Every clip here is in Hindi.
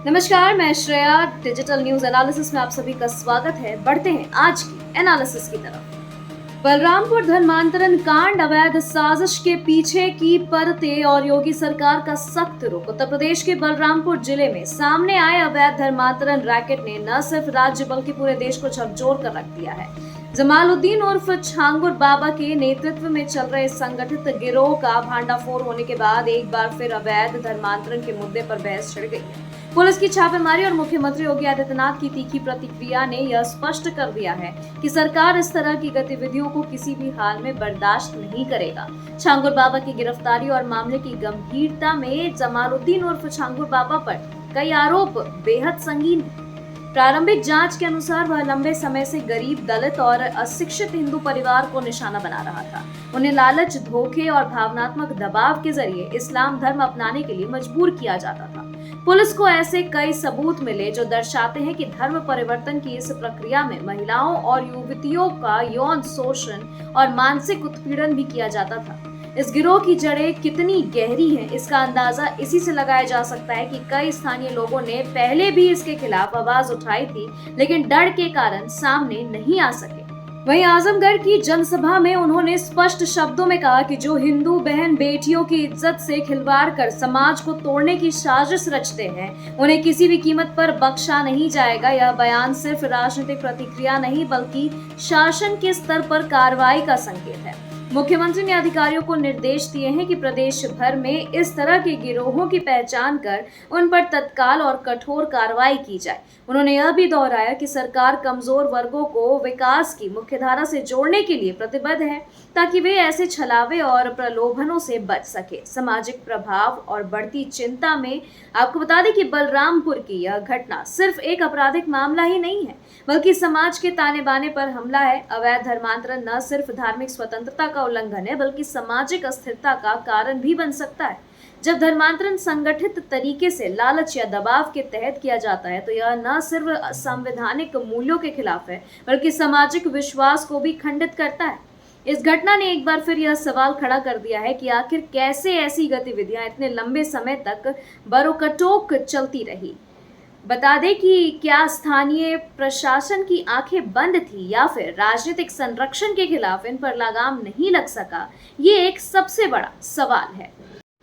नमस्कार, मैं श्रेया। डिजिटल न्यूज एनालिसिस में आप सभी का स्वागत है। बढ़ते हैं आज की एनालिसिस की तरफ। बलरामपुर धर्मांतरण कांड, अवैध साजिश के पीछे की परतें और योगी सरकार का सख्त रुख। उत्तर प्रदेश के बलरामपुर जिले में सामने आए अवैध धर्मांतरण रैकेट ने न सिर्फ राज्य बल्कि पूरे देश को झकझोर कर रख दिया है। जमालुद्दीन उर्फ छांगुर बाबा के नेतृत्व में चल रहे संगठित गिरोह का भांडाफोड़ होने के बाद एक बार फिर अवैध धर्मांतरण के मुद्दे पर बहस छिड़ गई है। पुलिस की छापेमारी और मुख्यमंत्री योगी आदित्यनाथ की तीखी प्रतिक्रिया ने यह स्पष्ट कर दिया है कि सरकार इस तरह की गतिविधियों को किसी भी हाल में बर्दाश्त नहीं करेगा। छांगुर बाबा की गिरफ्तारी और मामले की गंभीरता में जमालुद्दीन उर्फ छांगुर बाबा पर कई आरोप बेहद संगीन है। प्रारंभिक जांच के अनुसार वह लंबे समय से गरीब, दलित और अशिक्षित हिंदू परिवार को निशाना बना रहा था। उन्हें लालच, धोखे और भावनात्मक दबाव के जरिए इस्लाम धर्म अपनाने के लिए मजबूर किया जाता था। पुलिस को ऐसे कई सबूत मिले जो दर्शाते हैं कि धर्म परिवर्तन की इस प्रक्रिया में महिलाओं और युवतियों का यौन शोषण और मानसिक उत्पीड़न भी किया जाता था। इस गिरोह की जड़ें कितनी गहरी हैं, इसका अंदाजा इसी से लगाया जा सकता है कि कई स्थानीय लोगों ने पहले भी इसके खिलाफ आवाज उठाई थी, लेकिन डर के कारण सामने नहीं आ सके। वहीं आजमगढ़ की जनसभा में उन्होंने स्पष्ट शब्दों में कहा कि जो हिंदू बहन बेटियों की इज्जत से खिलवाड़ कर समाज को तोड़ने की साजिश रचते हैं, उन्हें किसी भी कीमत पर बख्शा नहीं जाएगा। यह बयान सिर्फ राजनीतिक प्रतिक्रिया नहीं बल्कि शासन के स्तर पर कार्रवाई का संकेत है। मुख्यमंत्री ने अधिकारियों को निर्देश दिए हैं कि प्रदेश भर में इस तरह के गिरोहों की पहचान कर उन पर तत्काल और कठोर कार्रवाई की जाए। उन्होंने यह भी दोहराया कि सरकार कमजोर वर्गों को विकास की मुख्यधारा से जोड़ने के लिए प्रतिबद्ध है ताकि वे ऐसे छलावे और प्रलोभनों से बच सके। सामाजिक प्रभाव और बढ़ती चिंता में आपको बता दें कि बलरामपुर की यह घटना सिर्फ एक आपराधिक मामला ही नहीं है, बल्कि समाज के ताने बाने पर हमला है। अवैध धर्मांतरण न सिर्फ धार्मिक स्वतंत्रता का उल्लंघन है बल्कि सामाजिक अस्थिरता का कारण भी बन सकता है। जब धर्मांतरण संगठित तरीके से लालच या दबाव के तहत किया जाता है तो यह न सिर्फ संवैधानिक मूल्यों के खिलाफ है बल्कि सामाजिक विश्वास को भी खंडित करता है। इस घटना ने एक बार फिर यह सवाल खड़ा कर दिया है कि आखिर कैसे ऐसी गतिविधियां इतने लंबे समय तक बरोकटोक चलती रही। बता दें कि क्या स्थानीय प्रशासन की आंखें बंद थी या फिर राजनीतिक संरक्षण के खिलाफ इन पर लगाम नहीं लग सका, ये एक सबसे बड़ा सवाल है।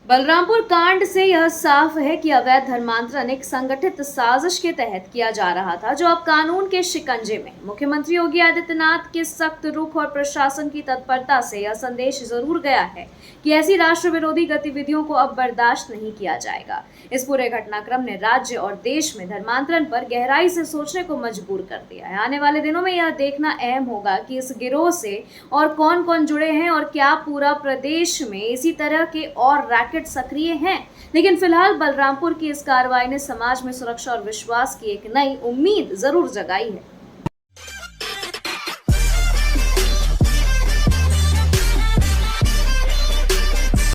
बलरामपुर कांड से यह साफ है कि अवैध धर्मांतरण एक संगठित साजिश के तहत किया जा रहा था जो अब कानून के शिकंजे में। मुख्यमंत्री योगी आदित्यनाथ के सख्त रुख और प्रशासन की तत्परता से यह संदेश जरूर गया है कि ऐसी राष्ट्र विरोधी गतिविधियों को अब बर्दाश्त नहीं किया जाएगा। इस पूरे घटनाक्रम ने राज्य और देश में धर्मांतरण पर गहराई से सोचने को मजबूर कर दिया है। आने वाले दिनों में यह देखना अहम होगा कि इस गिरोह से और कौन कौन जुड़े हैं और क्या पूरा प्रदेश में इसी तरह के और रैकेट सक्रिय हैं। लेकिन फिलहाल बलरामपुर की इस कार्रवाई ने समाज में सुरक्षा और विश्वास की एक नई उम्मीद जरूर जगाई है।